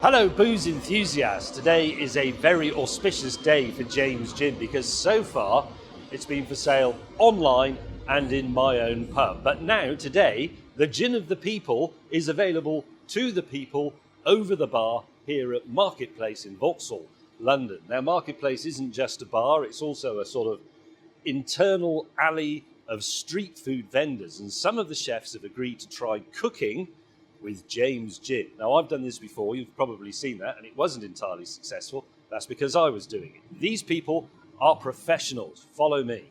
Hello booze enthusiasts, today is a very auspicious day for James Gin because so far it's been for sale online and in my own pub. But now, today, the Gin of the People is available to the people over the bar here at Marketplace in Vauxhall, London. Now Marketplace isn't just a bar, it's also a sort of internal alley of street food vendors, and some of the chefs have agreed to try cooking with James Gin. Now, I've done this before, you've probably seen that, and it wasn't entirely successful. That's because I was doing it. These people are professionals. Follow me.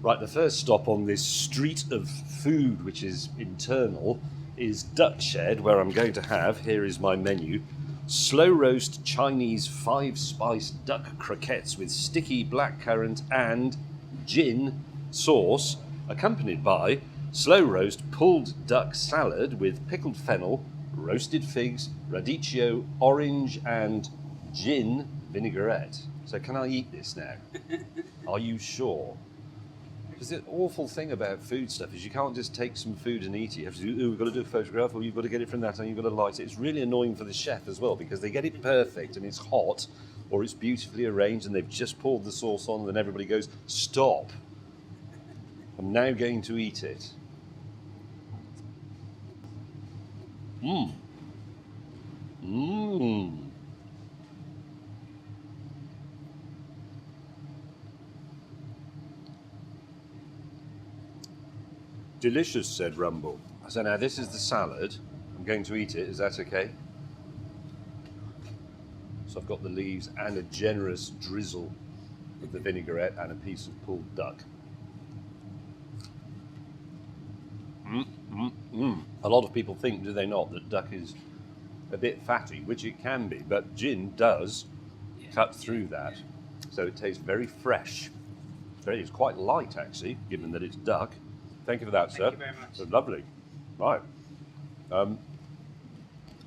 Right, the first stop on this street of food, which is internal, is Duck Shed, where I'm going to have, here is my menu, slow roast Chinese 5-spice duck croquettes with sticky blackcurrant and gin sauce, accompanied by slow roast pulled duck salad with pickled fennel, roasted figs, radicchio, orange and gin vinaigrette. So can I eat this now? Are you sure? Because the awful thing about food stuff is you can't just take some food and eat it. You have to do, we've got to do a photograph, or you've got to get it from that, and you've got to light it. It's really annoying for the chef as well, because they get it perfect and it's hot, or it's beautifully arranged and they've just poured the sauce on, and then everybody goes, stop. I'm now going to eat it. Mmm. Mmm. Delicious, said Rumble. So now this is the salad. I'm going to eat it. Is that okay? So I've got the leaves and a generous drizzle of the vinaigrette and a piece of pulled duck. A lot of people think, do they not, that duck is a bit fatty, which it can be, but gin does cut through that. So it tastes very fresh. It's quite light, actually, given that it's duck. Thank you for that, sir. Thank you very much. That's lovely. Right. I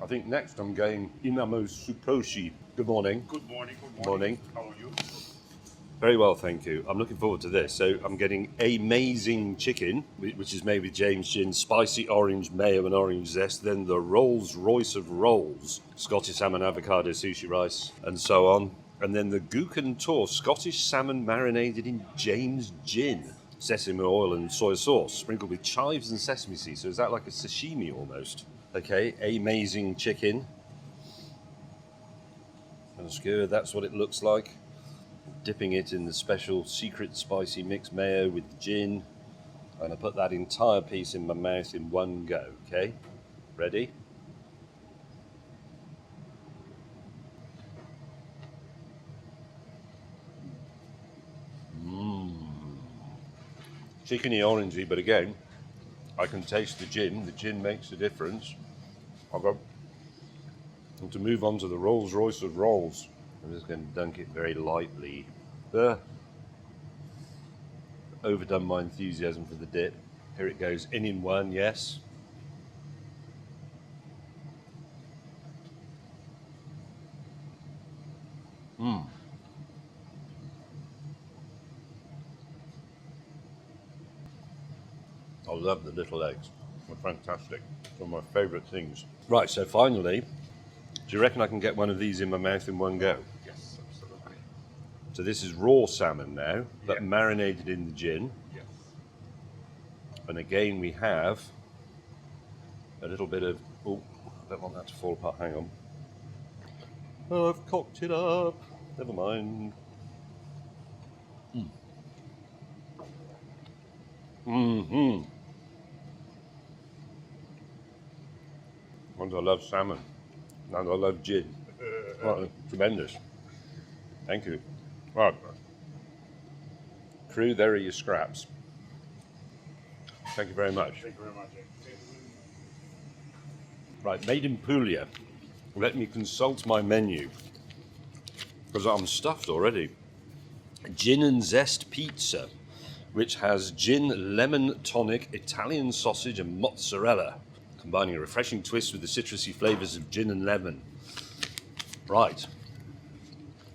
think next I'm going Inamo Suposhi. Good morning. Good morning. Good Morning. How are you? Very well, thank you. I'm looking forward to this. So I'm getting amazing chicken, which is made with James Gin, spicy orange mayo and orange zest, then the Rolls Royce of rolls, Scottish salmon, avocado, sushi rice, and so on. And then the Gucan Tour, Scottish salmon marinated in James Gin, sesame oil and soy sauce, sprinkled with chives and sesame seeds. So is that like a sashimi almost? Okay, amazing chicken. And skewered, that's what it looks like. Dipping it in the special secret spicy mixed mayo with gin, and I put that entire piece in my mouth in one go. Okay, ready? Chickeny orangey, but again, I can taste the gin. The gin makes a difference. And to move on to the Rolls Royce of rolls, I'm just going to dunk it very lightly. Overdone my enthusiasm for the dip. Here it goes, in one, yes. I love the little eggs. They're fantastic. It's one of my favourite things. Right, so finally, do you reckon I can get one of these in my mouth in one go? Yes, absolutely. So this is raw salmon now, but Yeah. marinated in the gin. Yes. And again, we have a little bit of, oh, I don't want that to fall apart, hang on. Oh, I've cocked it up. Never mind. And I love salmon. And I love gin. Right, tremendous. Thank you. Right. Crew, there are your scraps. Thank you very much. Thank you very much. Right, made in Puglia. Let me consult my menu, because I'm stuffed already. Gin and zest pizza, which has gin, lemon tonic, Italian sausage and mozzarella, combining a refreshing twist with the citrusy flavours of gin and lemon. Right.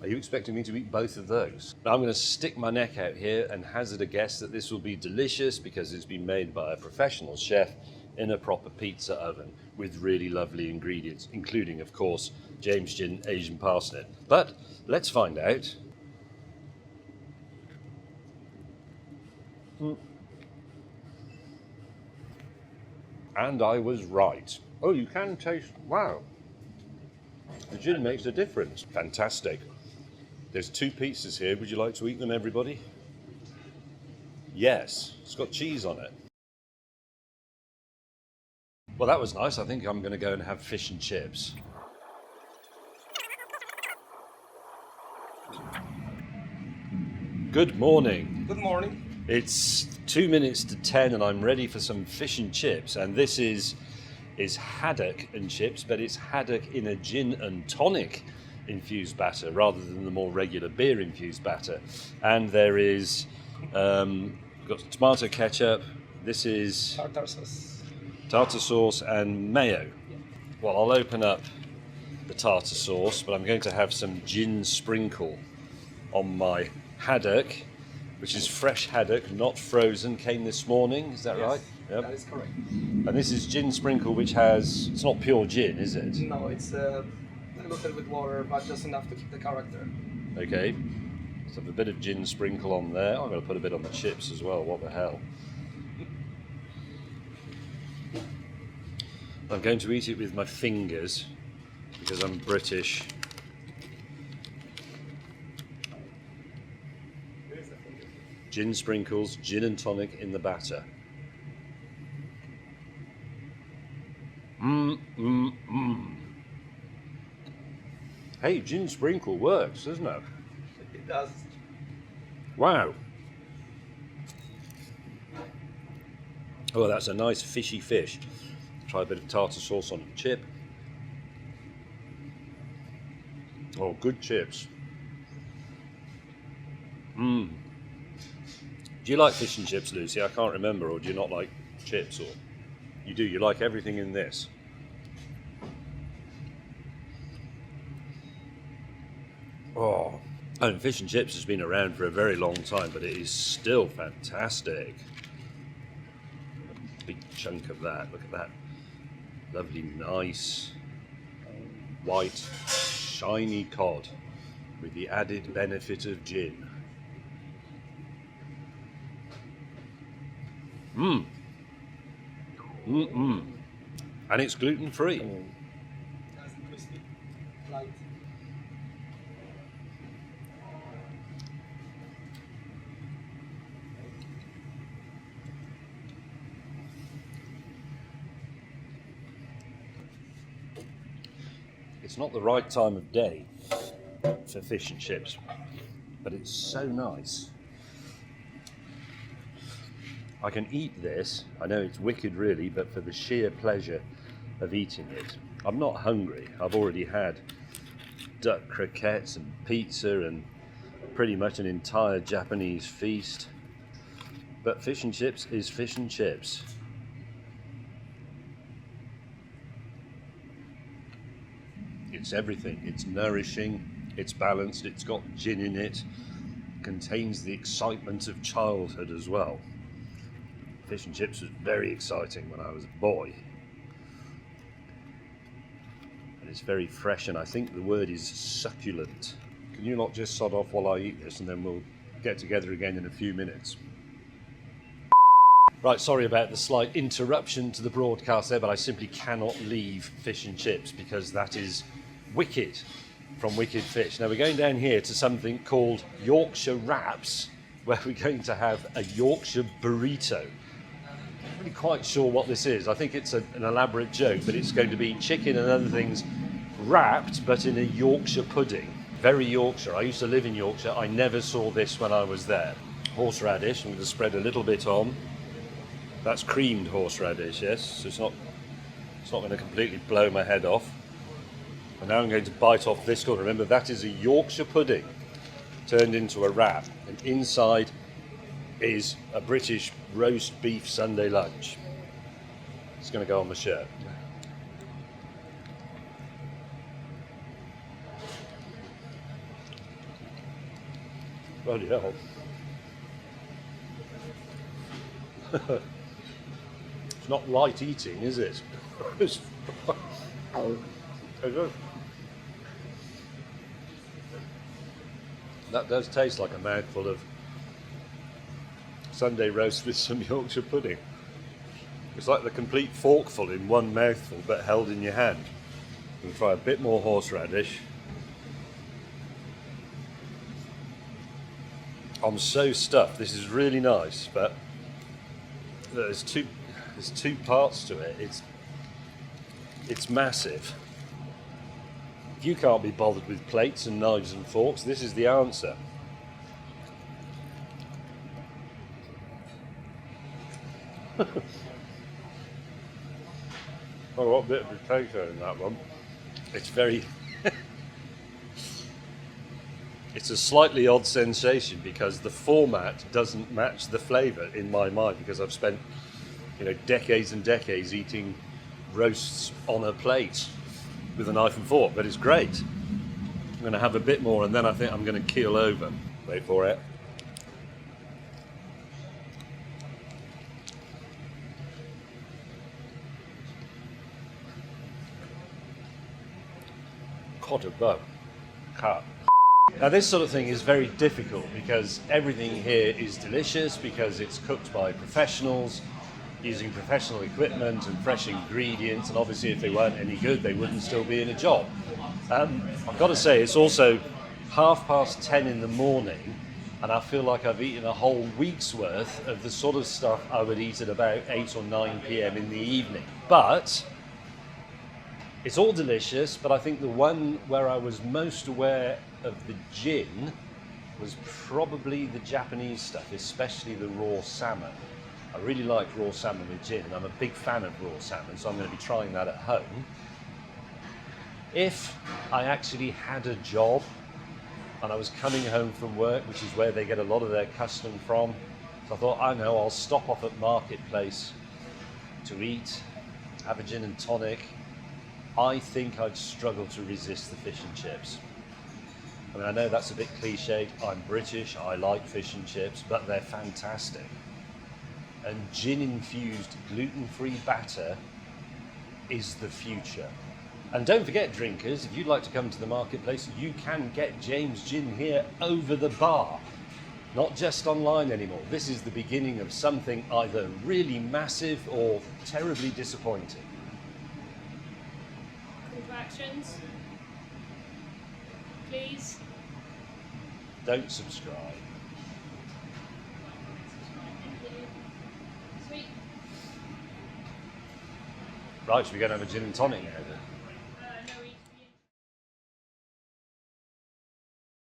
Are you expecting me to eat both of those? I'm going to stick my neck out here and hazard a guess that this will be delicious because it's been made by a professional chef in a proper pizza oven. with really lovely ingredients, including, of course, James Gin Asian parsnip. But let's find out. And I was right. Oh, you can taste, wow. The gin makes a difference. Fantastic. There's 2 pizzas here. Would you like to eat them, everybody? Yes, it's got cheese on it. Well, that was nice. I think I'm going to go and have fish and chips. Good morning. Good morning. It's 2 minutes to 10 and I'm ready for some fish and chips. And this is haddock and chips, but it's haddock in a gin and tonic infused batter rather than the more regular beer infused batter. And there is got tomato ketchup. This is tartar sauce and mayo. Well, I'll open up the tartar sauce, but I'm going to have some gin sprinkle on my haddock, which is fresh haddock, not frozen, came this morning, is that Yes, right? Yep. that is correct. And this is gin sprinkle, which has, it's not pure gin, is it? No, it's diluted with water, but just enough to keep the character. Okay, so a bit of gin sprinkle on there. I'm going to put a bit on the chips as well, what the hell. I'm going to eat it with my fingers because I'm British. Gin sprinkles, gin and tonic in the batter. Hey, gin sprinkle works, doesn't it? It does. Wow. Oh, that's a nice fishy fish. Try a bit of tartar sauce on the chip. Oh, good chips. Do you like fish and chips, Lucy? I can't remember. Or do you not like chips? Or you do? You like everything in this? Oh, and fish and chips has been around for a very long time, but it is still fantastic. Big chunk of that. Look at that. Lovely, nice, white, shiny cod with the added benefit of gin. And it's gluten-free. Nice and crispy, light. It's not the right time of day for fish and chips, but it's so nice. I can eat this, I know it's wicked really, but for the sheer pleasure of eating it. I'm not hungry, I've already had duck croquettes and pizza and pretty much an entire Japanese feast. But fish and chips is fish and chips. It's everything. It's nourishing, it's balanced, it's got gin in it, contains the excitement of childhood as well. Fish and chips was very exciting when I was a boy. And it's very fresh, and I think the word is succulent. Can you not just sod off while I eat this and then we'll get together again in a few minutes? Right, sorry about the slight interruption to the broadcast there, but I simply cannot leave fish and chips because that is wicked from Wicked Fish. Now we're going down here to something called Yorkshire Wraps, where we're going to have a Yorkshire burrito. I'm not really quite sure what this is. I think it's an elaborate joke, but it's going to be chicken and other things wrapped, but in a Yorkshire pudding. Very Yorkshire. I used to live in Yorkshire. I never saw this when I was there. Horseradish, I'm going to spread a little bit on. That's creamed horseradish, yes, so it's not going to completely blow my head off. And now I'm going to bite off this corner. Remember, that is a Yorkshire pudding turned into a wrap, and inside is a British roast beef Sunday lunch. It's going to go on my shirt. Bloody hell. It's not light eating, is it? It's So good. That does taste like a mouthful of Sunday roast with some Yorkshire pudding. It's like the complete forkful in one mouthful, but held in your hand. We'll try a bit more horseradish. I'm so stuffed. This is really nice, but there's two parts to it. It's massive. If you can't be bothered with plates and knives and forks, this is the answer. Oh, what a bit of potato in that one. It's very... It's a slightly odd sensation because the format doesn't match the flavour in my mind, because I've spent, decades and decades eating roasts on a plate with a knife and fork, but it's great. I'm going to have a bit more and then I think I'm going to keel over. Wait for it. Cod a bow. Cut. Now this sort of thing is very difficult because everything here is delicious because it's cooked by professionals using professional equipment and fresh ingredients, and obviously if they weren't any good they wouldn't still be in a job. I've got to say it's also 10:30 in the morning and I feel like I've eaten a whole week's worth of the sort of stuff I would eat at about 8 or 9 p.m. in the evening. But it's all delicious, but I think the one where I was most aware of the gin was probably the Japanese stuff, especially the raw salmon. I really like raw salmon with gin, and I'm a big fan of raw salmon, so I'm going to be trying that at home. If I actually had a job and I was coming home from work, which is where they get a lot of their custom from, so I thought, I know, I'll stop off at Marketplace to eat, have a gin and tonic. I think I'd struggle to resist the fish and chips. I mean, I know that's a bit cliched. I'm British, I like fish and chips, but they're fantastic. And gin-infused gluten-free batter is the future. And don't forget, drinkers, if you'd like to come to the Marketplace, you can get James Gin here over the bar. Not just online anymore. This is the beginning of something either really massive or terribly disappointing. Call to actions. Please. Don't subscribe. Sweet. Right, should we go and have a gin and tonic now then?